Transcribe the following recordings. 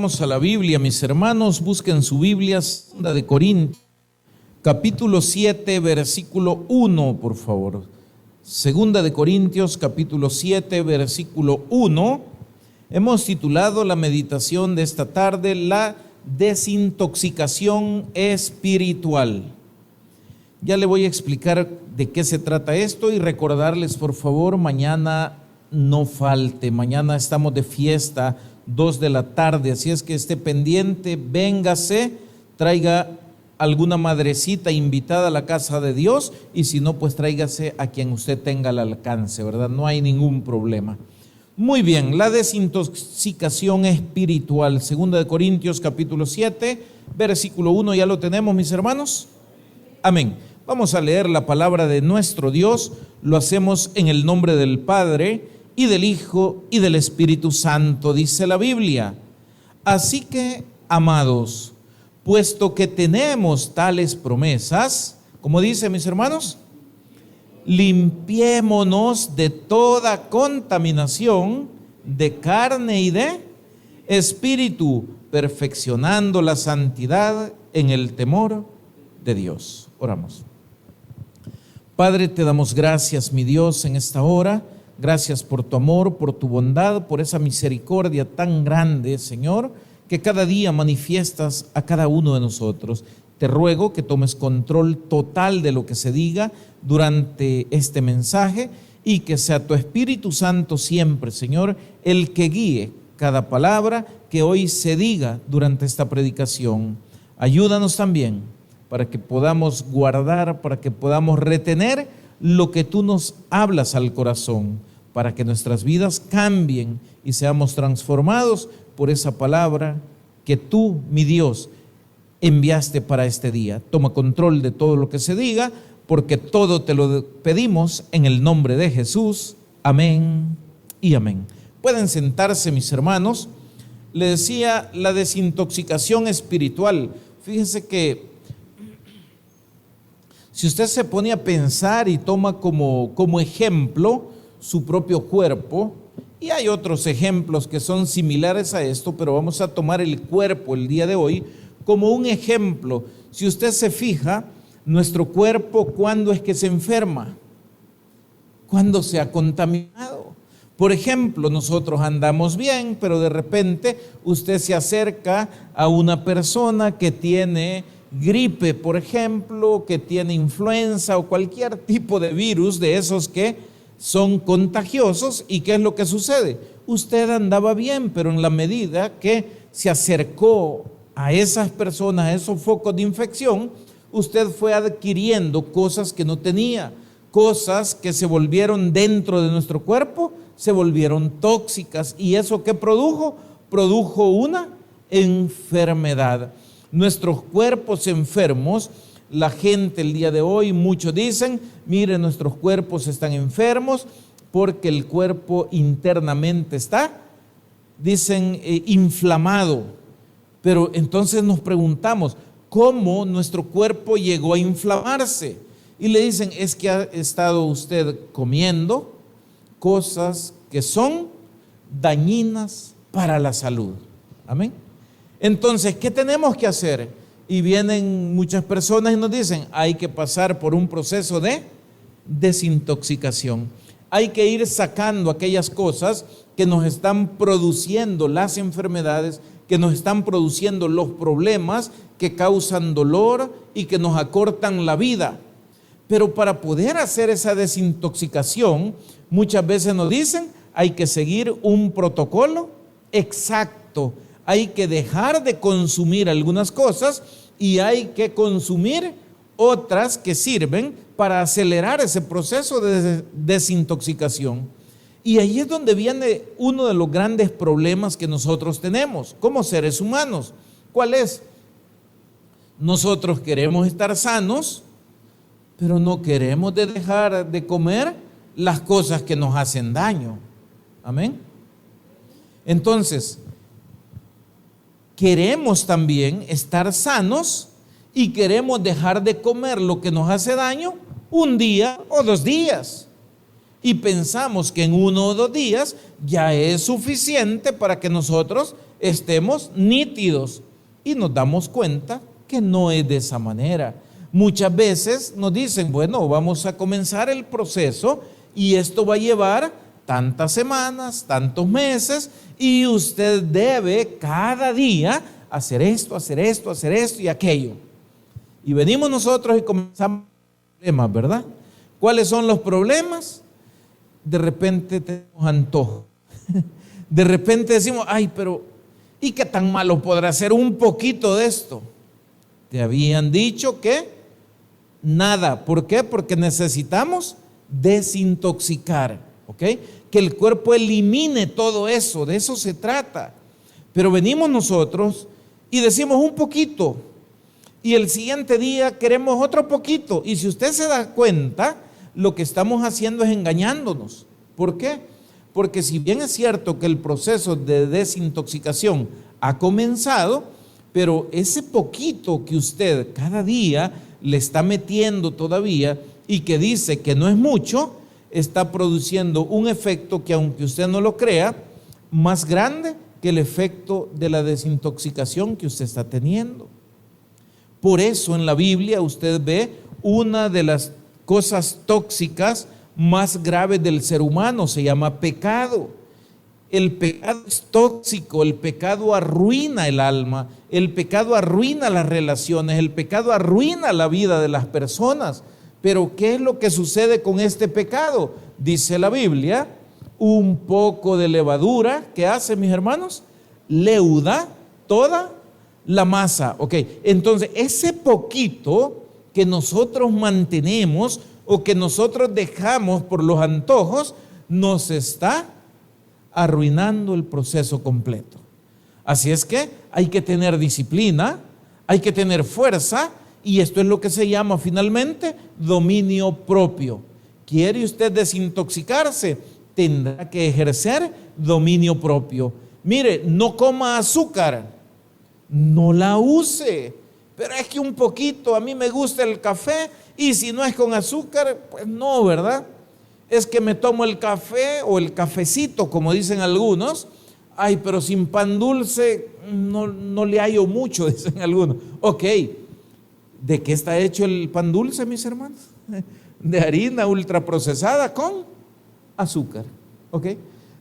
Vamos a la Biblia, mis hermanos, busquen su Biblia, 2 de Corintios, capítulo 7, versículo 1, por favor. 2 de Corintios, capítulo 7, versículo 1. Hemos titulado la meditación de esta tarde, la desintoxicación espiritual. Ya le voy a explicar de qué se trata esto y recordarles, por favor, mañana no falte, mañana estamos de fiesta, 2 de la tarde, así es que esté pendiente, véngase, traiga alguna madrecita invitada a la casa de Dios y si no, pues tráigase a quien usted tenga al alcance, ¿verdad? No hay ningún problema. Muy bien, la desintoxicación espiritual, 2 de Corintios capítulo 7, versículo 1, ¿ya lo tenemos, mis hermanos? Amén. Vamos a leer la palabra de nuestro Dios, lo hacemos en el nombre del Padre, y del Hijo, y del Espíritu Santo, dice la Biblia. Así que, amados, puesto que tenemos tales promesas, como dice, mis hermanos, limpiémonos de toda contaminación de carne y de espíritu, perfeccionando la santidad en el temor de Dios. Oramos. Padre, te damos gracias, mi Dios, en esta hora. Gracias por tu amor, por tu bondad, por esa misericordia tan grande, Señor, que cada día manifiestas a cada uno de nosotros. Te ruego que tomes control total de lo que se diga durante este mensaje y que sea tu Espíritu Santo siempre, Señor, el que guíe cada palabra que hoy se diga durante esta predicación. Ayúdanos también para que podamos guardar, para que podamos retener lo que tú nos hablas al corazón, para que nuestras vidas cambien y seamos transformados por esa palabra que tú, mi Dios, enviaste para este día. Toma control de todo lo que se diga, porque todo te lo pedimos en el nombre de Jesús. Amén y amén. Pueden sentarse, mis hermanos. Le decía, la desintoxicación espiritual. Fíjense que si usted se pone a pensar y toma como ejemplo su propio cuerpo, y hay otros ejemplos que son similares a esto, pero vamos a tomar el cuerpo el día de hoy como un ejemplo. Si usted se fija, nuestro cuerpo, ¿cuándo es que se enferma? Cuando se ha contaminado. Por ejemplo, nosotros andamos bien, pero de repente usted se acerca a una persona que tiene gripe, por ejemplo, que tiene influenza o cualquier tipo de virus de esos que son contagiosos. ¿Y qué es lo que sucede? Usted andaba bien, pero en la medida que se acercó a esas personas, a esos focos de infección, usted fue adquiriendo cosas que no tenía, cosas que se volvieron dentro de nuestro cuerpo, se volvieron tóxicas. ¿Y eso qué produjo? Produjo una enfermedad. Nuestros cuerpos enfermos, la gente el día de hoy, muchos dicen, mire, nuestros cuerpos están enfermos porque el cuerpo internamente está, dicen, inflamado. Pero entonces nos preguntamos, ¿cómo nuestro cuerpo llegó a inflamarse? Y le dicen, es que ha estado usted comiendo cosas que son dañinas para la salud. Amén. Entonces, ¿qué tenemos que hacer? Y vienen muchas personas y nos dicen, hay que pasar por un proceso de desintoxicación. Hay que ir sacando aquellas cosas que nos están produciendo las enfermedades, que nos están produciendo los problemas, que causan dolor y que nos acortan la vida. Pero para poder hacer esa desintoxicación, muchas veces nos dicen, hay que seguir un protocolo exacto. Hay que dejar de consumir algunas cosas y hay que consumir otras que sirven para acelerar ese proceso de desintoxicación. Y ahí es donde viene uno de los grandes problemas que nosotros tenemos como seres humanos. ¿Cuál es? Nosotros queremos estar sanos, pero no queremos dejar de comer las cosas que nos hacen daño. Amén. Entonces, queremos también estar sanos y queremos dejar de comer lo que nos hace daño un día o 2 días. Y pensamos que en 1 o 2 días ya es suficiente para que nosotros estemos nítidos. Y nos damos cuenta que no es de esa manera. Muchas veces nos dicen, bueno, vamos a comenzar el proceso y esto va a llevar tantas semanas, tantos meses, y usted debe cada día hacer esto y aquello. Y venimos nosotros y comenzamos problemas, ¿verdad? ¿Cuáles son los problemas? De repente tenemos antojo. De repente decimos, ay, pero ¿y qué tan malo podrá ser un poquito de esto? Te habían dicho que nada. ¿Por qué? Porque necesitamos desintoxicar, ¿ok? Que el cuerpo elimine todo eso, de eso se trata. Pero venimos nosotros y decimos un poquito, y el siguiente día queremos otro poquito. Y si usted se da cuenta, lo que estamos haciendo es engañándonos. ¿Por qué? Porque si bien es cierto que el proceso de desintoxicación ha comenzado, pero ese poquito que usted cada día le está metiendo todavía y que dice que no es mucho, está produciendo un efecto que, aunque usted no lo crea, más grande que el efecto de la desintoxicación que usted está teniendo. Por eso en la Biblia usted ve una de las cosas tóxicas más graves del ser humano, se llama pecado. El pecado es tóxico, el pecado arruina el alma, el pecado arruina las relaciones, el pecado arruina la vida de las personas. Pero ¿qué es lo que sucede con este pecado? Dice la Biblia, un poco de levadura, ¿qué hace, mis hermanos? Leuda toda la masa. Ok, entonces ese poquito que nosotros mantenemos o que nosotros dejamos por los antojos, nos está arruinando el proceso completo. Así es que hay que tener disciplina, hay que tener fuerza, y esto es lo que se llama finalmente dominio propio. ¿Quiere usted desintoxicarse? Tendrá que ejercer dominio propio. Mire, no coma azúcar, no la use, pero es que un poquito, a mí me gusta el café, y si no es con azúcar, pues no, ¿verdad? Es que me tomo el café o el cafecito, como dicen algunos. Ay, pero sin pan dulce no le hallo mucho, dicen algunos. Ok, ¿de qué está hecho el pan dulce, mis hermanos? De harina ultraprocesada con azúcar, ok.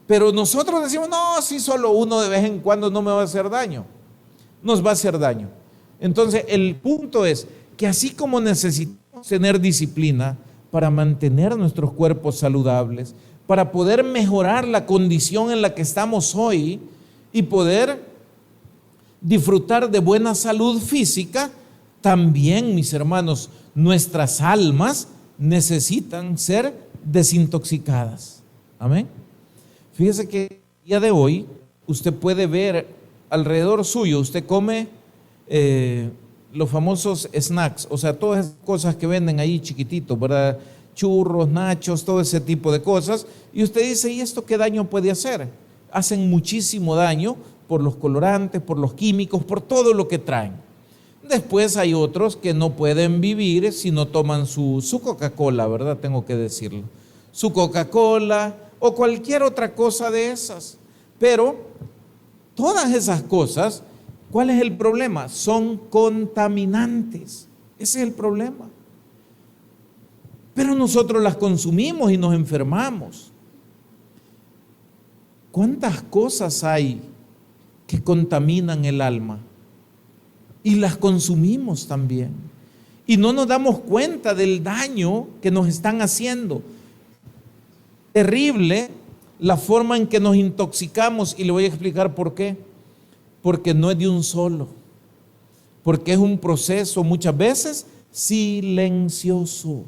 Pero nosotros decimos, no, si solo uno de vez en cuando no me va a hacer daño. Nos va a hacer daño. Entonces, el punto es que así como necesitamos tener disciplina para mantener nuestros cuerpos saludables, para poder mejorar la condición en la que estamos hoy y poder disfrutar de buena salud física, también, mis hermanos, nuestras almas necesitan ser desintoxicadas. Amén. Fíjese que el día de hoy usted puede ver alrededor suyo, usted come los famosos snacks, o sea, todas esas cosas que venden ahí chiquititos, ¿verdad? Churros, nachos, todo ese tipo de cosas, y usted dice, ¿y esto qué daño puede hacer? Hacen muchísimo daño por los colorantes, por los químicos, por todo lo que traen. Después hay otros que no pueden vivir si no toman su Coca-Cola, ¿verdad? Tengo que decirlo. Su Coca-Cola o cualquier otra cosa de esas. Pero todas esas cosas, ¿cuál es el problema? Son contaminantes. Ese es el problema. Pero nosotros las consumimos y nos enfermamos. ¿Cuántas cosas hay que contaminan el alma? Y las consumimos también. Y no nos damos cuenta del daño que nos están haciendo. Terrible la forma en que nos intoxicamos, y le voy a explicar por qué. Porque no es de un solo. Porque es un proceso muchas veces silencioso.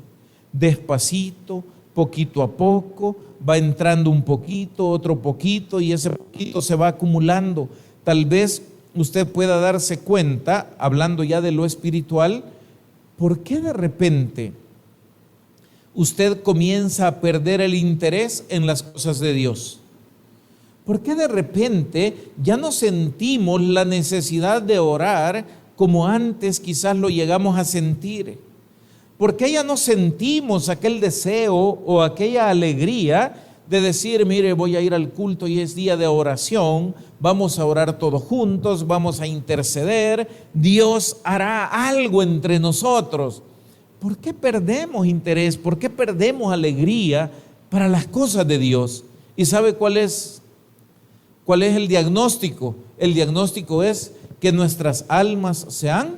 Despacito, poquito a poco, va entrando un poquito, otro poquito, y ese poquito se va acumulando. Tal vez usted pueda darse cuenta, hablando ya de lo espiritual, ¿por qué de repente usted comienza a perder el interés en las cosas de Dios? ¿Por qué de repente ya no sentimos la necesidad de orar como antes quizás lo llegamos a sentir? ¿Por qué ya no sentimos aquel deseo o aquella alegría de decir, mire, voy a ir al culto y es día de oración, vamos a orar todos juntos, vamos a interceder, Dios hará algo entre nosotros. ¿Por qué perdemos interés? ¿Por qué perdemos alegría para las cosas de Dios? ¿Y sabe cuál es el diagnóstico? El diagnóstico es que nuestras almas se han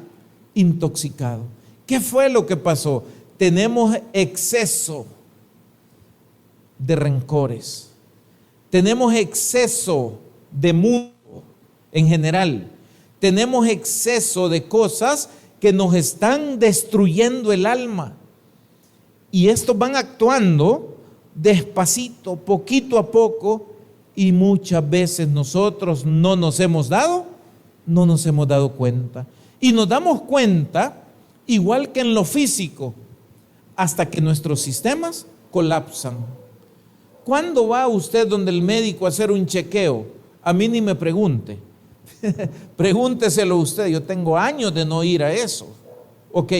intoxicado. ¿Qué fue lo que pasó? Tenemos exceso de rencores, tenemos exceso de mundo en general, tenemos exceso de cosas que nos están destruyendo el alma, y estos van actuando despacito, poquito a poco, y muchas veces nosotros no nos hemos dado cuenta, y nos damos cuenta igual que en lo físico, hasta que nuestros sistemas colapsan. ¿Cuándo va usted donde el médico a hacer un chequeo? A mí ni me pregunte. Pregúnteselo usted, yo tengo años de no ir a eso. Ok,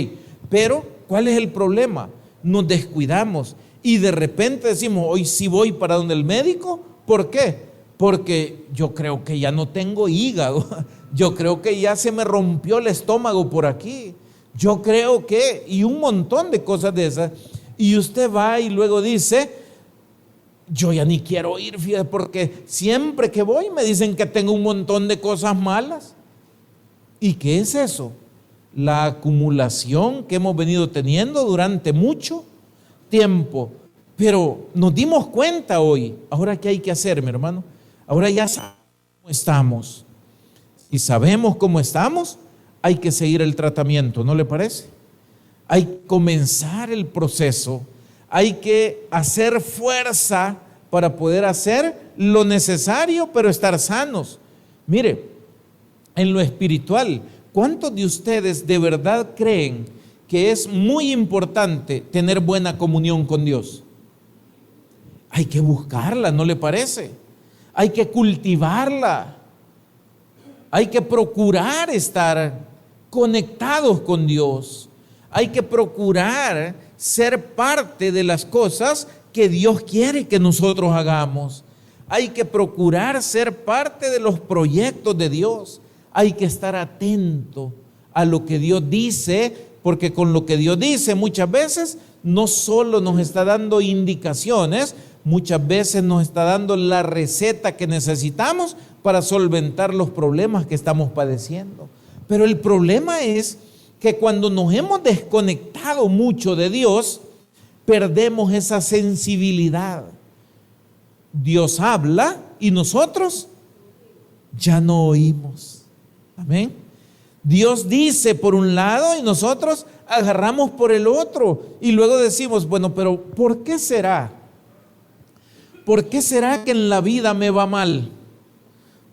pero ¿cuál es el problema? Nos descuidamos y de repente decimos, hoy sí voy para donde el médico. ¿Por qué? Porque yo creo que ya no tengo hígado, yo creo que ya se me rompió el estómago por aquí, yo creo que, y un montón de cosas de esas, y usted va y luego dice, yo ya ni quiero ir, fíjate, porque siempre que voy me dicen que tengo un montón de cosas malas. ¿Y qué es eso? La acumulación que hemos venido teniendo durante mucho tiempo. Pero nos dimos cuenta hoy. Ahora, ¿qué hay que hacer, mi hermano? Ahora ya sabemos cómo estamos. Si sabemos cómo estamos, hay que seguir el tratamiento, ¿no le parece? Hay que comenzar el proceso. Hay que hacer fuerza para poder hacer lo necesario, pero estar sanos. Mire, en lo espiritual, ¿cuántos de ustedes de verdad creen que es muy importante tener buena comunión con Dios? Hay que buscarla, ¿no le parece? Hay que cultivarla. Hay que procurar estar conectados con Dios. Hay que procurar ser parte de las cosas que Dios quiere que nosotros hagamos. Hay que procurar ser parte de los proyectos de Dios. Hay que estar atento a lo que Dios dice, porque con lo que Dios dice muchas veces no solo nos está dando indicaciones, muchas veces nos está dando la receta que necesitamos para solventar los problemas que estamos padeciendo. Pero el problema es que cuando nos hemos desconectado mucho de Dios, perdemos esa sensibilidad. Dios habla y nosotros ya no oímos. Amén. Dios dice por un lado y nosotros agarramos por el otro y luego decimos, bueno, pero ¿por qué será? ¿Por qué será que en la vida me va mal?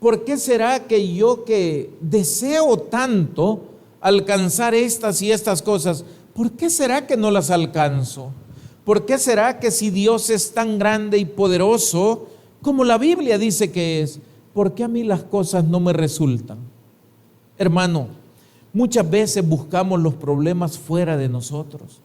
¿Por qué será que yo que deseo tanto alcanzar estas y estas cosas, por qué será que no las alcanzo? ¿Por qué será que si Dios es tan grande y poderoso como la Biblia dice que es, por qué a mí las cosas no me resultan? Hermano, muchas veces buscamos los problemas fuera de nosotros.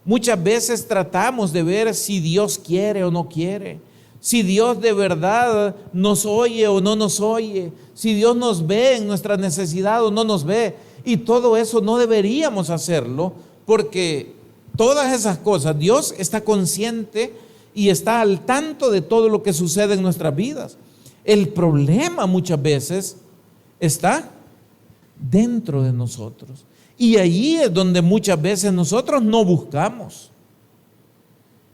Muchas veces tratamos de ver si Dios quiere o no quiere, si Dios de verdad nos oye o no nos oye, si Dios nos ve en nuestra necesidad o no nos ve. Y todo eso no deberíamos hacerlo, porque todas esas cosas, Dios está consciente y está al tanto de todo lo que sucede en nuestras vidas. El problema muchas veces está dentro de nosotros. Y ahí es donde muchas veces nosotros no buscamos.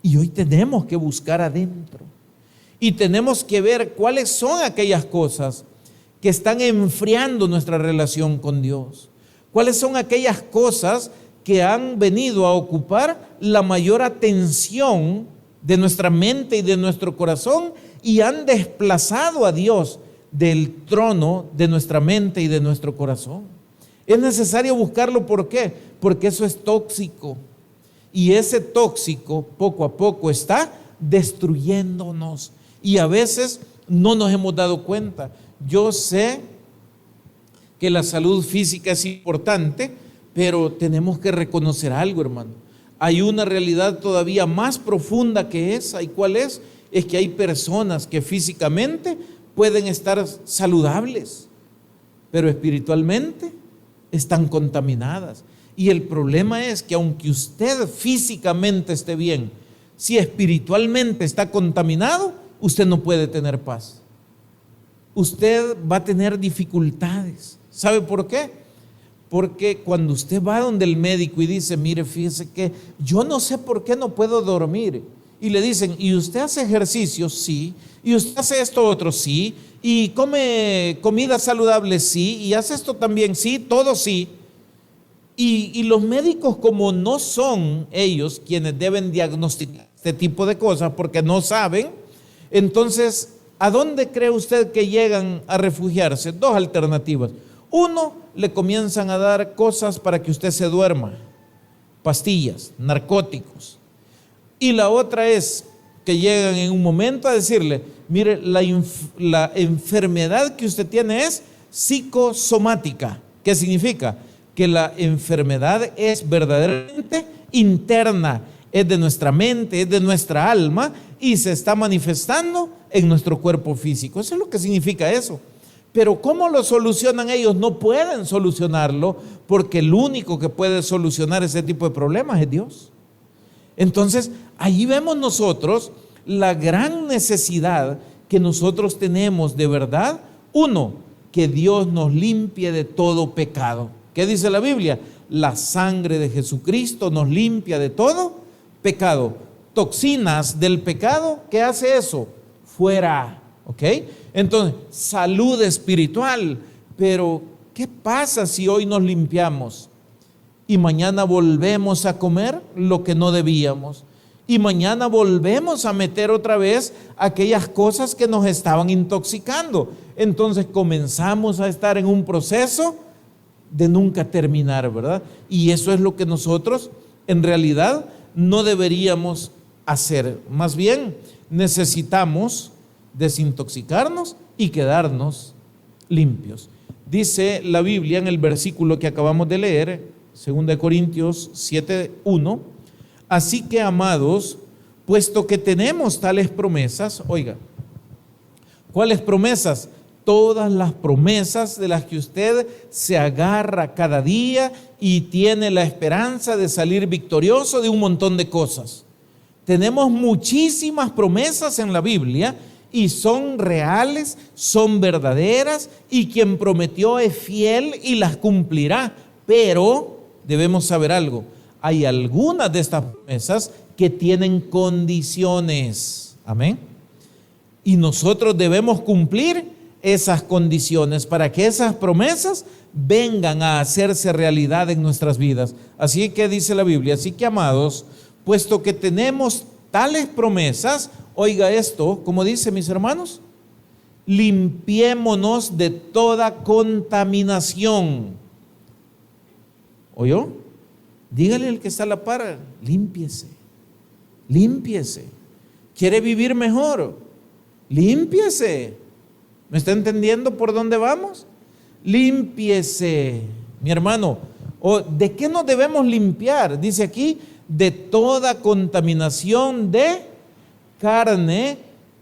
Y hoy tenemos que buscar adentro. Y tenemos que ver cuáles son aquellas cosas que están enfriando nuestra relación con Dios. ¿Cuáles son aquellas cosas que han venido a ocupar la mayor atención de nuestra mente y de nuestro corazón y han desplazado a Dios del trono de nuestra mente y de nuestro corazón? Es necesario buscarlo. ¿Por qué? Porque eso es tóxico. Y ese tóxico poco a poco está destruyéndonos. Y a veces no nos hemos dado cuenta. Yo sé que la salud física es importante, pero tenemos que reconocer algo, hermano. Hay una realidad todavía más profunda que esa. ¿Y cuál es? es que hay personas que físicamente pueden estar saludables, pero espiritualmente están contaminadas. Y el problema es que aunque usted físicamente esté bien, si espiritualmente está contaminado, usted no puede tener paz. Usted va a tener dificultades. ¿Sabe por qué? Porque cuando usted va donde el médico y dice, mire, fíjese que yo no sé por qué no puedo dormir. Y le dicen, ¿y usted hace ejercicio? Sí. ¿Y usted hace esto otro? Sí. ¿Y come comida saludable? Sí. ¿Y hace esto también? Sí, todo sí. Y los médicos, como no son ellos quienes deben diagnosticar este tipo de cosas porque no saben, entonces, ¿a dónde cree usted que llegan a refugiarse? Dos alternativas. Uno, le comienzan a dar cosas para que usted se duerma, pastillas, narcóticos. Y la otra es que llegan en un momento a decirle, mire, la enfermedad que usted tiene es psicosomática. ¿Qué significa? Que la enfermedad es verdaderamente interna, es de nuestra mente, es de nuestra alma y se está manifestando en nuestro cuerpo físico. Eso es lo que significa eso. Pero ¿cómo lo solucionan ellos? No pueden solucionarlo porque el único que puede solucionar ese tipo de problemas es Dios. Entonces, ahí vemos nosotros la gran necesidad que nosotros tenemos de verdad. Uno, que Dios nos limpie de todo pecado. ¿Qué dice la Biblia? La sangre de Jesucristo nos limpia de todo pecado. Toxinas del pecado, ¿qué hace eso? Fuera, ¿ok? Entonces, salud espiritual. Pero, ¿qué pasa si hoy nos limpiamos y mañana volvemos a comer lo que no debíamos? Y mañana volvemos a meter otra vez aquellas cosas que nos estaban intoxicando. Entonces comenzamos a estar en un proceso de nunca terminar, ¿verdad? Y eso es lo que nosotros en realidad no deberíamos hacer. Más bien necesitamos desintoxicarnos y quedarnos limpios. Dice la Biblia en el versículo que acabamos de leer, 2 Corintios 7:1, así que, amados, puesto que tenemos tales promesas, oiga, ¿cuáles promesas? Todas las promesas de las que usted se agarra cada día y tiene la esperanza de salir victorioso de un montón de cosas. Tenemos muchísimas promesas en la Biblia y son reales, son verdaderas, y quien prometió es fiel y las cumplirá. Pero debemos saber algo, hay algunas de estas promesas que tienen condiciones. Amén. Y nosotros debemos cumplir esas condiciones para que esas promesas vengan a hacerse realidad en nuestras vidas. Así que dice la Biblia, así que, amados, puesto que tenemos tales promesas, oiga esto, como dice, mis hermanos, limpiémonos de toda contaminación. ¿Oyó? Dígale al que está a la par, límpiese, límpiese. ¿Quiere vivir mejor? Límpiese. ¿Me está entendiendo por dónde vamos? Límpiese, mi hermano. ¿De qué nos debemos limpiar? Dice aquí, de toda contaminación de carne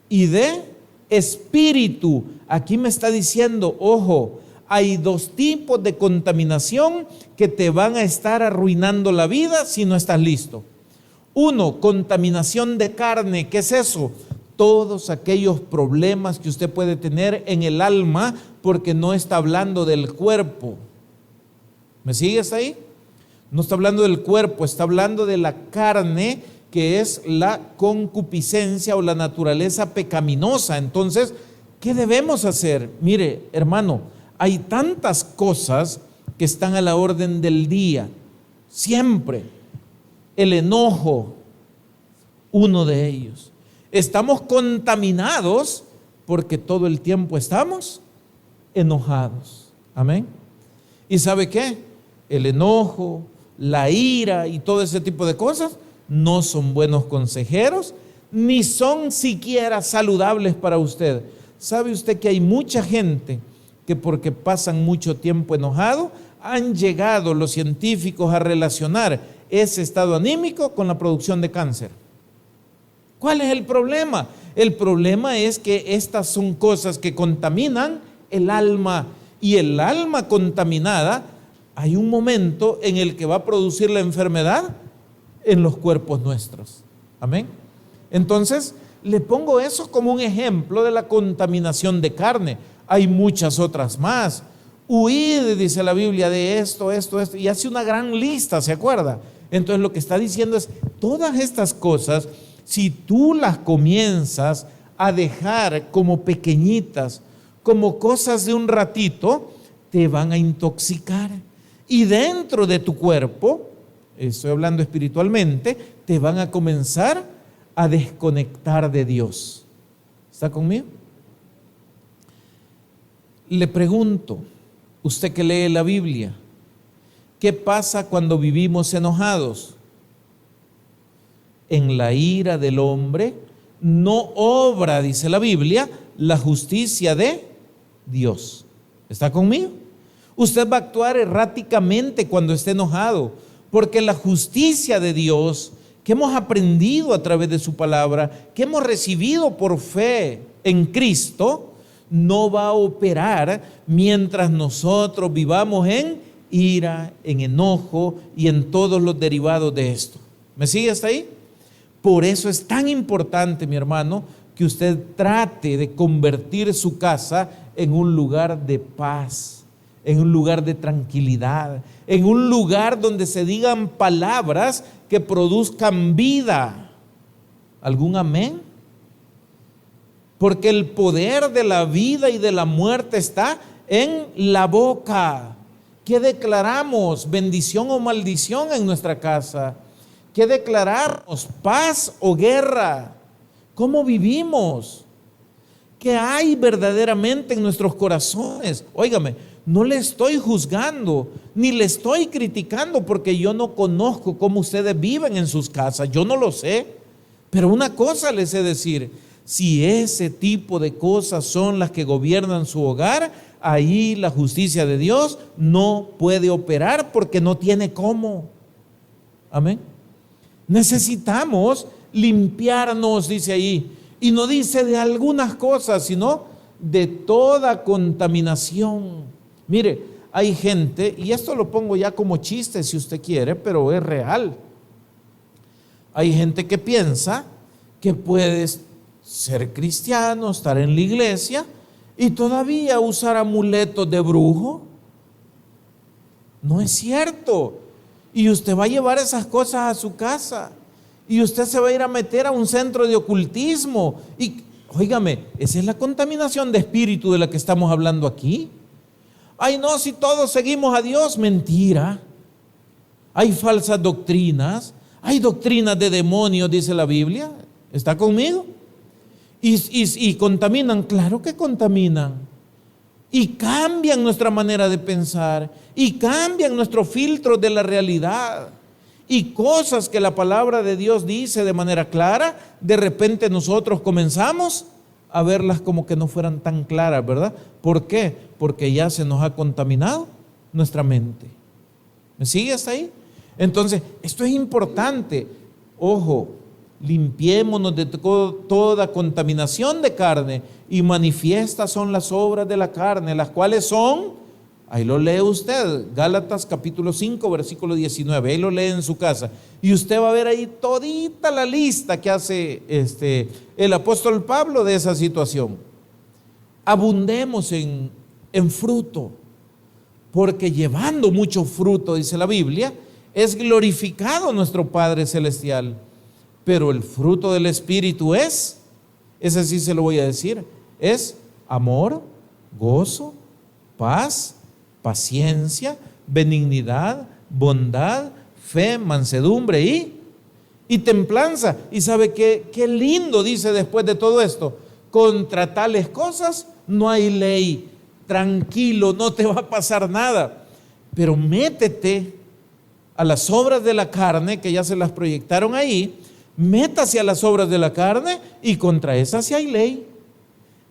y de espíritu. Aquí me está diciendo, ojo, hay dos tipos de contaminación que te van a estar arruinando la vida si no estás listo. Uno, contaminación de carne. ¿Qué es eso? Todos aquellos problemas que usted puede tener en el alma porque no está hablando del cuerpo. ¿Me sigues ahí? No está hablando del cuerpo, está hablando de la carne, que es la concupiscencia o la naturaleza pecaminosa. Entonces, ¿qué debemos hacer? Mire, hermano, hay tantas cosas que están a la orden del día. Siempre. El enojo, uno de ellos. Estamos contaminados porque todo el tiempo estamos enojados. Amén. ¿Y sabe qué? El enojo, la ira y todo ese tipo de cosas no son buenos consejeros, ni son siquiera saludables para usted. ¿Sabe usted que hay mucha gente que porque pasan mucho tiempo enojado, han llegado los científicos a relacionar ese estado anímico con la producción de cáncer? ¿Cuál es el problema? El problema es que estas son cosas que contaminan el alma, y el alma contaminada, hay un momento en el que va a producir la enfermedad en los cuerpos nuestros. Amén. Entonces, le pongo eso como un ejemplo de la contaminación de carne. Hay muchas otras más. Huid, dice la Biblia, de esto, y hace una gran lista, ¿se acuerda? Entonces lo que está diciendo es, todas estas cosas, si tú las comienzas a dejar como pequeñitas, como cosas de un ratito, te van a intoxicar. Y dentro de tu cuerpo, estoy hablando espiritualmente, te van a comenzar a desconectar de Dios. ¿Está conmigo? Le pregunto, usted que lee la Biblia, ¿qué pasa cuando vivimos enojados? En la ira del hombre no obra, dice la Biblia, la justicia de Dios. ¿Está conmigo? Usted va a actuar erráticamente cuando esté enojado, porque la justicia de Dios que hemos aprendido a través de su palabra, que hemos recibido por fe en Cristo, no va a operar mientras nosotros vivamos en ira, en enojo y en todos los derivados de esto. ¿Me sigue hasta ahí? Por eso es tan importante, mi hermano, que usted trate de convertir su casa en un lugar de paz, en un lugar de tranquilidad, en un lugar donde se digan palabras que produzcan vida. ¿Algún amén? Porque el poder de la vida y de la muerte está en la boca. ¿Qué declaramos? ¿Bendición o maldición en nuestra casa? ¿Qué declaramos? ¿Paz o guerra? ¿Cómo vivimos? ¿Qué hay verdaderamente en nuestros corazones? Óigame, no le estoy juzgando, ni le estoy criticando, porque yo no conozco cómo ustedes viven en sus casas, yo no lo sé. Pero una cosa les he de decir, si ese tipo de cosas son las que gobiernan su hogar, ahí la justicia de Dios no puede operar porque no tiene cómo. Amén. Necesitamos limpiarnos, dice ahí, y no dice de algunas cosas, sino de toda contaminación. Mire, hay gente, y esto lo pongo ya como chiste si usted quiere, pero es real. Hay gente que piensa que puedes ser cristiano, estar en la iglesia y todavía usar amuletos de brujo. No es cierto. Y usted va a llevar esas cosas a su casa y usted se va a ir a meter a un centro de ocultismo. Y óigame, esa es la contaminación de espíritu de la que estamos hablando aquí. Ay, no, si todos seguimos a Dios, mentira. Hay falsas doctrinas, hay doctrinas de demonios, dice la Biblia. ¿Está conmigo? Y contaminan, claro que contaminan. Y cambian nuestra manera de pensar, y cambian nuestro filtro de la realidad. Y cosas que la palabra de Dios dice de manera clara, de repente nosotros comenzamos a verlas como que no fueran tan claras, ¿verdad? ¿Por qué? Porque ya se nos ha contaminado nuestra mente. ¿Me sigue hasta ahí? Entonces, esto es importante. Ojo, limpiémonos de toda contaminación de carne, y manifiestas son las obras de la carne, las cuales son, ahí lo lee usted, Gálatas capítulo 5, versículo 19, ahí lo lee en su casa, y usted va a ver ahí todita la lista que hace el apóstol Pablo de esa situación. Abundemos en fruto, porque llevando mucho fruto, dice la Biblia, es glorificado nuestro Padre Celestial. Pero el fruto del Espíritu ese sí se lo voy a decir, es amor, gozo, paz, paciencia, benignidad, bondad, fe, mansedumbre y templanza. ¿Y sabe qué lindo dice después de todo esto? Contra tales cosas no hay ley. Tranquilo, no te va a pasar nada. Pero métete a las obras de la carne, que ya se las proyectaron ahí. Métase a las obras de la carne, y contra esas sí hay ley.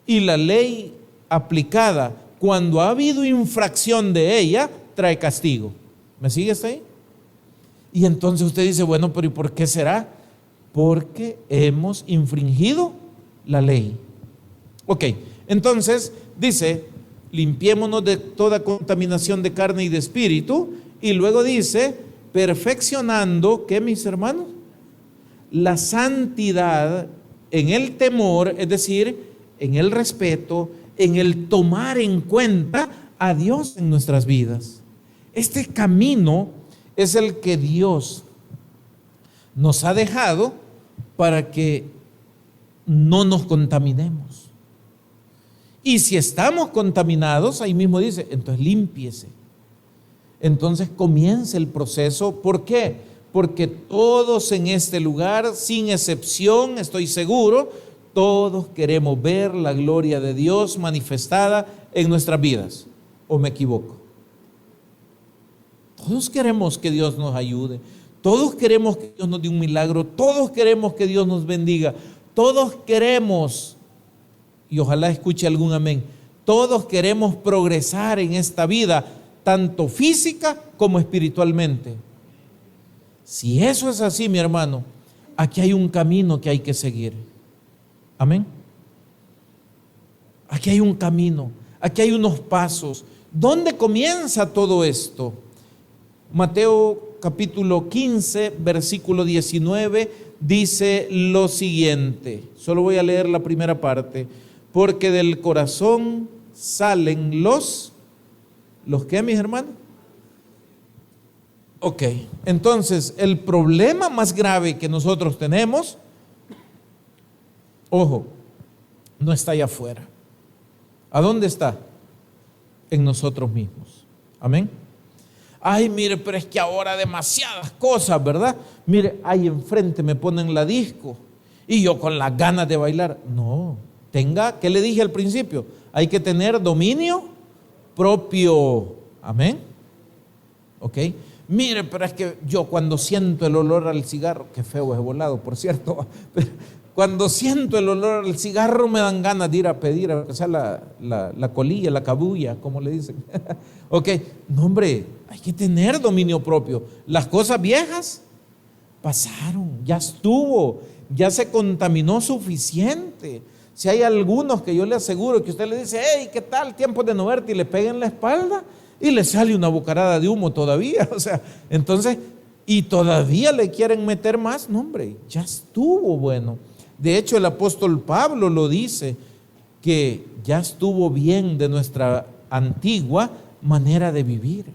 Y la ley aplicada cuando ha habido infracción de ella trae castigo. ¿Me sigue hasta ahí? Y entonces usted dice, bueno, pero ¿y por qué será? porque hemos infringido la ley. Ok, entonces dice, limpiémonos de toda contaminación de carne y de espíritu, y luego dice, perfeccionando, ¿qué, mis hermanos? La santidad en el temor, es decir, en el respeto, en el tomar en cuenta a Dios en nuestras vidas. Este camino es el que Dios nos ha dejado para que no nos contaminemos. Y si estamos contaminados, ahí mismo dice, entonces límpiese. Entonces comienza el proceso. ¿Por qué? Porque todos en este lugar, sin excepción, estoy seguro, todos queremos ver la gloria de Dios manifestada en nuestras vidas. ¿O me equivoco? Todos queremos que Dios nos ayude. Todos queremos que Dios nos dé un milagro. Todos queremos que Dios nos bendiga. Todos queremos, y ojalá escuche algún amén, todos queremos progresar en esta vida, tanto física como espiritualmente. Si eso es así, mi hermano, aquí hay un camino que hay que seguir. Amén. Aquí hay un camino, aquí hay unos pasos. ¿Dónde comienza todo esto? Mateo capítulo 15, versículo 19, dice lo siguiente. Solo voy a leer la primera parte. Porque del corazón salen ¿los qué, mis hermanos? Ok, entonces el problema más grave que nosotros tenemos, ojo, no está allá afuera. ¿A dónde está? En nosotros mismos. Amén. Ay, mire, pero es que ahora demasiadas cosas, ¿verdad? Mire, ahí enfrente me ponen la disco y yo con las ganas de bailar. No, tenga, ¿qué le dije al principio? Hay que tener dominio propio. Amén. Ok. Mire, pero es que yo cuando siento el olor al cigarro, qué feo es volado, por cierto, pero cuando siento el olor al cigarro me dan ganas de ir a pedir, o sea, la colilla, la cabulla, como le dicen. Ok, no, hombre, hay que tener dominio propio. Las cosas viejas pasaron, ya estuvo, ya se contaminó suficiente. Si hay algunos que yo le aseguro que usted le dice, hey, ¿qué tal? Tiempo de no verte, y le pega en la espalda y le sale una bocarada de humo todavía. O sea, entonces, y todavía le quieren meter más. No, hombre, ya estuvo bueno. De hecho, el apóstol Pablo lo dice, que ya estuvo bien de nuestra antigua manera de vivir.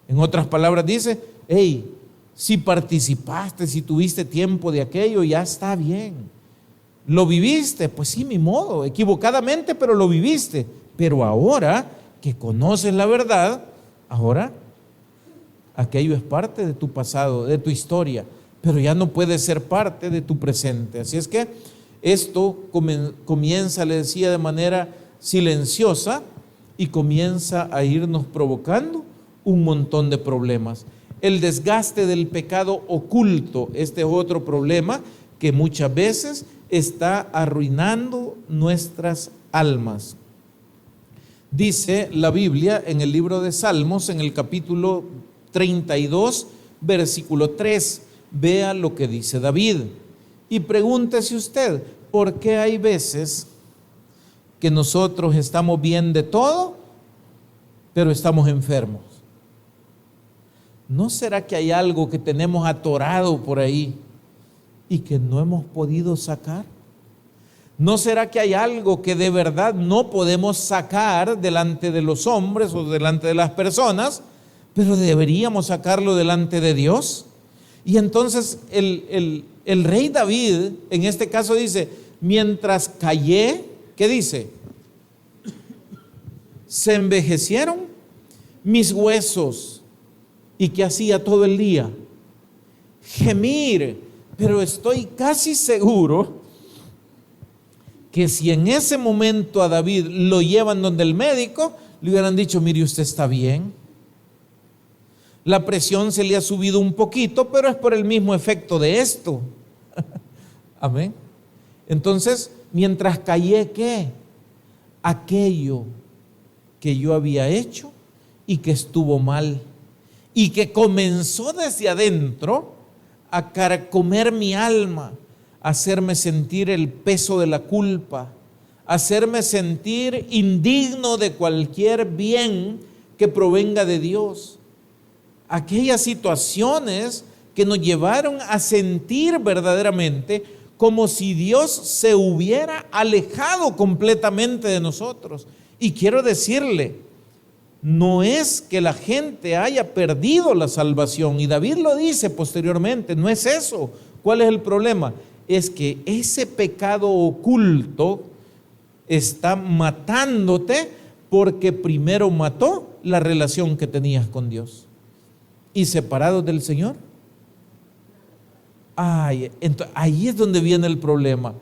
En otras palabras dice, hey, si participaste, si tuviste tiempo de aquello, ya está bien. Lo viviste, pues sí, mi modo, equivocadamente, pero lo viviste. Pero ahora que conoces la verdad, ahora aquello es parte de tu pasado, de tu historia, pero ya no puede ser parte de tu presente. Así es que esto comienza, le decía, de manera silenciosa y comienza a irnos provocando un montón de problemas. El desgaste del pecado oculto, este es otro problema que muchas veces está arruinando nuestras almas. Dice la Biblia en el libro de Salmos, en el capítulo 32, versículo 3. Vea lo que dice David y pregúntese usted, ¿por qué hay veces que nosotros estamos bien de todo, pero estamos enfermos? ¿No será que hay algo que tenemos atorado por ahí y que no hemos podido sacar? ¿No será que hay algo que de verdad no podemos sacar delante de los hombres o delante de las personas, pero deberíamos sacarlo delante de Dios? Y entonces el rey David en este caso dice, mientras callé, ¿qué dice? Se envejecieron mis huesos. ¿Y qué hacía todo el día? Gemir. Pero estoy casi seguro que si en ese momento a David lo llevan donde el médico, le hubieran dicho, mire, usted está bien. La presión se le ha subido un poquito, pero es por el mismo efecto de esto. Amén. Entonces, mientras callé, ¿qué? Aquello que yo había hecho y que estuvo mal y que comenzó desde adentro a carcomer mi alma, a hacerme sentir el peso de la culpa, a hacerme sentir indigno de cualquier bien que provenga de Dios. Aquellas situaciones que nos llevaron a sentir verdaderamente como si Dios se hubiera alejado completamente de nosotros. Y quiero decirle, no es que la gente haya perdido la salvación, y David lo dice posteriormente, no es eso. ¿Cuál es el problema? Es que ese pecado oculto está matándote porque primero mató la relación que tenías con Dios. Y separados del Señor, ahí es donde viene el problema.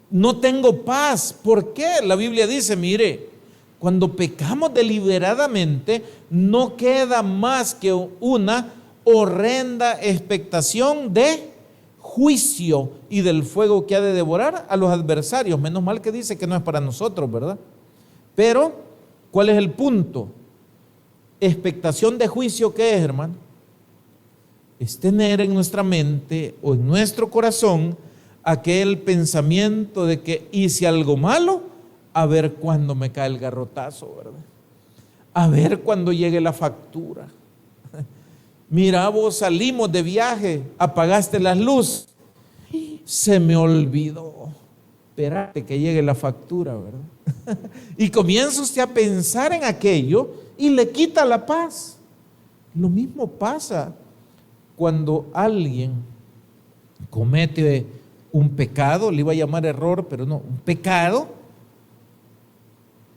No tengo paz. ¿Por qué? La Biblia dice, mire, cuando pecamos deliberadamente, no queda más que una horrenda expectación de juicio y del fuego que ha de devorar a los adversarios. Menos mal que dice que no es para nosotros, ¿verdad? Pero, ¿cuál es el punto? Expectación de juicio, ¿qué es, hermano? Es tener en nuestra mente o en nuestro corazón aquel pensamiento de que hice algo malo, a ver cuándo me cae el garrotazo, ¿verdad? A ver cuándo llegue la factura. Mira, vos salimos de viaje, apagaste las luces, se me olvidó. Espérate que llegue la factura, ¿verdad? Y comienza usted a pensar en aquello y le quita la paz. Lo mismo pasa cuando alguien comete un pecado, le iba a llamar error, pero no, un pecado,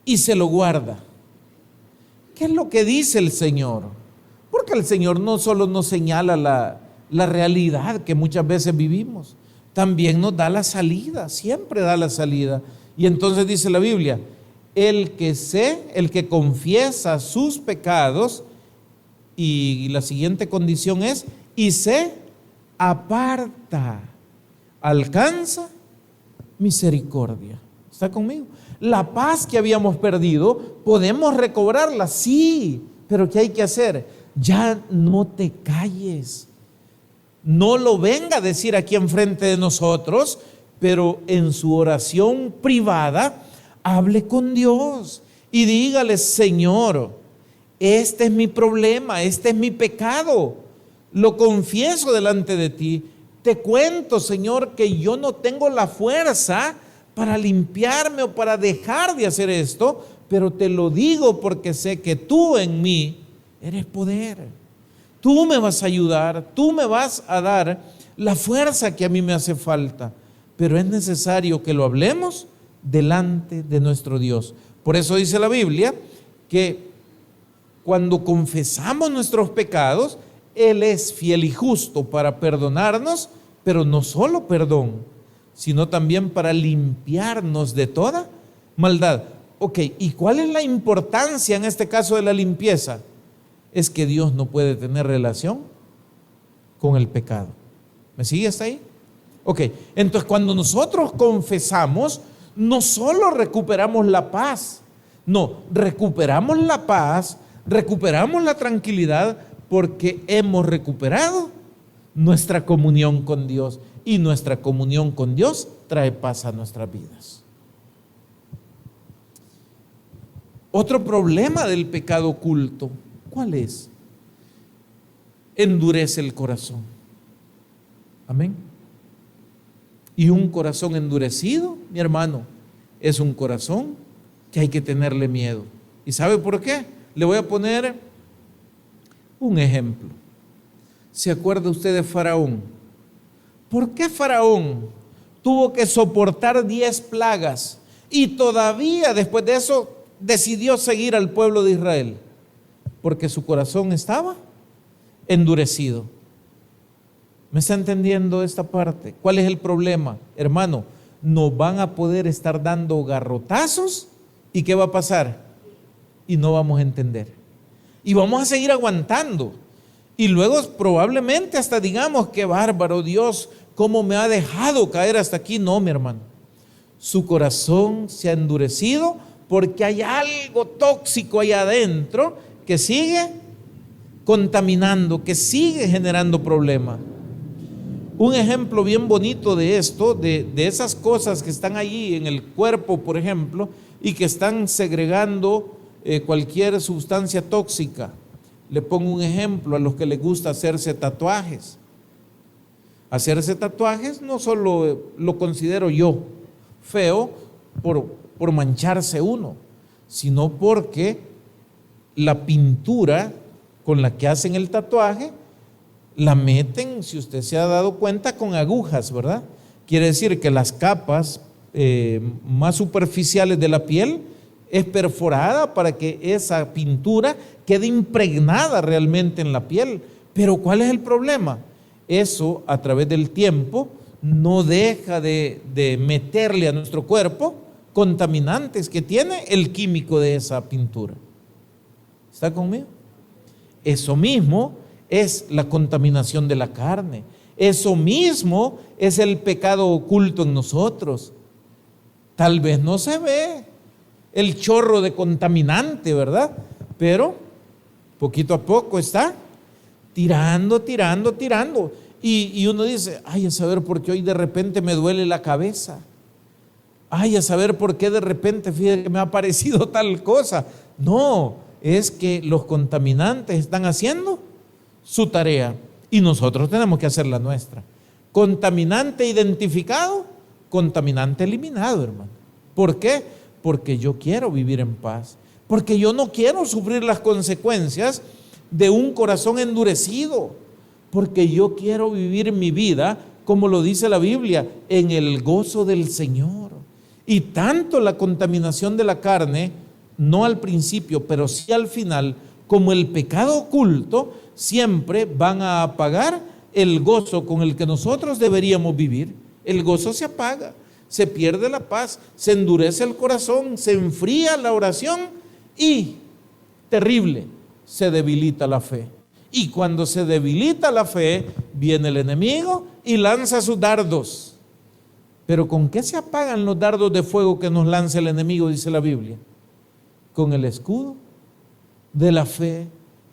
y se lo guarda. ¿Qué es lo que dice el Señor? Porque el Señor no solo nos señala la realidad que muchas veces vivimos, también nos da la salida, siempre da la salida. Y entonces dice la Biblia, el que confiesa sus pecados, y la siguiente condición es, y se aparta, alcanza misericordia. ¿Está conmigo? La paz que habíamos perdido, podemos recobrarla, sí, pero ¿qué hay que hacer? Ya no te calles. No lo venga a decir aquí enfrente de nosotros, pero en su oración privada, hable con Dios y dígale, Señor, este es mi problema, este es mi pecado. Lo confieso delante de ti. Te cuento, Señor, que yo no tengo la fuerza para limpiarme o para dejar de hacer esto, pero te lo digo porque sé que tú en mí eres poder. Tú me vas a ayudar, tú me vas a dar la fuerza que a mí me hace falta, pero es necesario que lo hablemos delante de nuestro Dios. Por eso dice la Biblia que cuando confesamos nuestros pecados, Él es fiel y justo para perdonarnos, pero no solo perdón, sino también para limpiarnos de toda maldad. Ok, ¿y cuál es la importancia en este caso de la limpieza? Es que Dios no puede tener relación con el pecado. ¿Me sigue hasta ahí? Ok, entonces cuando nosotros confesamos, no solo recuperamos la paz, no, recuperamos la paz, recuperamos la tranquilidad, porque hemos recuperado nuestra comunión con Dios, y nuestra comunión con Dios trae paz a nuestras vidas. Otro problema del pecado oculto, ¿cuál es? Endurece el corazón. Amén. Y un corazón endurecido, mi hermano, es un corazón que hay que tenerle miedo. ¿Y sabe por qué? Le voy a poner un ejemplo. ¿Se acuerda usted de Faraón? ¿Por qué Faraón tuvo que soportar 10 plagas y todavía después de eso decidió seguir al pueblo de Israel? Porque su corazón estaba endurecido. ¿Me está entendiendo esta parte? ¿Cuál es el problema? Hermano, nos van a poder estar dando garrotazos, ¿y qué va a pasar? Y no vamos a entender. Y vamos a seguir aguantando. Y luego probablemente hasta digamos, qué bárbaro Dios, cómo me ha dejado caer hasta aquí. No, mi hermano. Su corazón se ha endurecido porque hay algo tóxico ahí adentro que sigue contaminando, que sigue generando problemas. Un ejemplo bien bonito de esto, de esas cosas que están allí en el cuerpo, por ejemplo, y que están segregando cualquier sustancia tóxica. Le pongo un ejemplo a los que les gusta hacerse tatuajes. Hacerse tatuajes no solo lo considero yo feo por mancharse uno, sino porque la pintura con la que hacen el tatuaje la meten, si usted se ha dado cuenta, con agujas, ¿verdad? Quiere decir que las capas más superficiales de la piel es perforada para que esa pintura quede impregnada realmente en la piel. Pero ¿cuál es el problema? Eso, a través del tiempo, no deja de meterle a nuestro cuerpo contaminantes que tiene el químico de esa pintura. ¿Está conmigo? Eso mismo es la contaminación de la carne. Eso mismo es el pecado oculto en nosotros. Tal vez no se ve el chorro de contaminante, ¿verdad? Pero poquito a poco está tirando. Y uno dice, ay, a saber por qué hoy de repente me duele la cabeza. Ay, a saber por qué de repente, fíjate que me ha aparecido tal cosa. No, es que los contaminantes están haciendo su tarea y nosotros tenemos que hacer la nuestra. Contaminante identificado, contaminante eliminado, hermano. ¿Por qué? Porque yo quiero vivir en paz, porque yo no quiero sufrir las consecuencias de un corazón endurecido, porque yo quiero vivir mi vida, como lo dice la Biblia, en el gozo del Señor. Y tanto la contaminación de la carne, no al principio, pero sí al final, como el pecado oculto, siempre van a apagar el gozo con el que nosotros deberíamos vivir. El gozo se apaga, se pierde la paz, se endurece el corazón, se enfría la oración y, terrible, se debilita la fe. Y cuando se debilita la fe, viene el enemigo y lanza sus dardos. Pero ¿con qué se apagan los dardos de fuego que nos lanza el enemigo? Dice la Biblia. Con el escudo de la fe.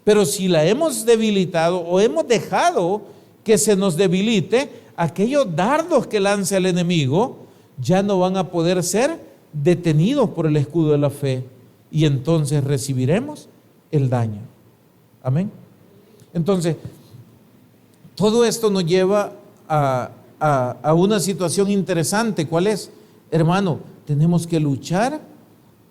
Pero si la hemos debilitado o hemos dejado que se nos debilite, aquellos dardos que lanza el enemigo ya no van a poder ser detenidos por el escudo de la fe. Y entonces recibiremos el daño. Amén. Entonces, todo esto nos lleva a una situación interesante. ¿Cuál es? Hermano, tenemos que luchar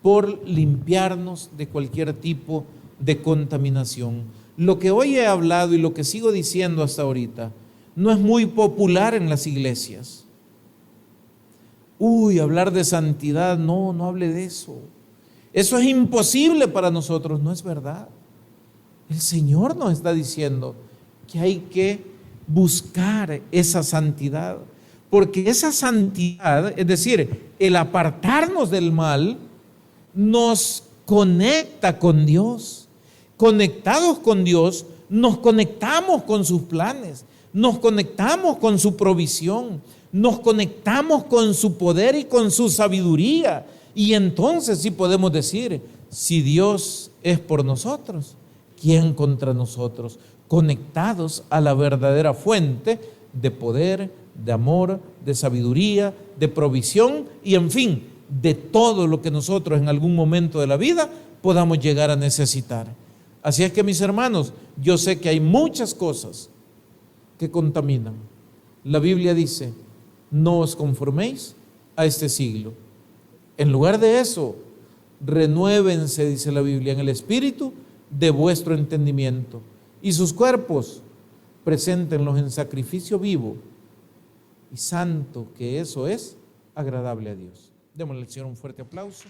por limpiarnos de cualquier tipo de contaminación. Lo que hoy he hablado y lo que sigo diciendo hasta ahorita no es muy popular en las iglesias. Hablar de santidad, no hable de eso. Eso es imposible para nosotros, no es verdad. El Señor nos está diciendo que hay que buscar esa santidad, porque esa santidad, es decir, el apartarnos del mal, nos conecta con Dios. Conectados con Dios, nos conectamos con sus planes, nos conectamos con su provisión, nos conectamos con su poder y con su sabiduría. Y entonces sí podemos decir, si Dios es por nosotros, ¿quién contra nosotros? Conectados a la verdadera fuente de poder, de amor, de sabiduría, de provisión y en fin, de todo lo que nosotros en algún momento de la vida podamos llegar a necesitar. Así es que, mis hermanos, yo sé que hay muchas cosas que contaminan. La Biblia dice, no os conforméis a este siglo. En lugar de eso, renuévense, dice la Biblia, en el espíritu de vuestro entendimiento. Y sus cuerpos, preséntenlos en sacrificio vivo y santo, que eso es agradable a Dios. Démosle al Señor un fuerte aplauso.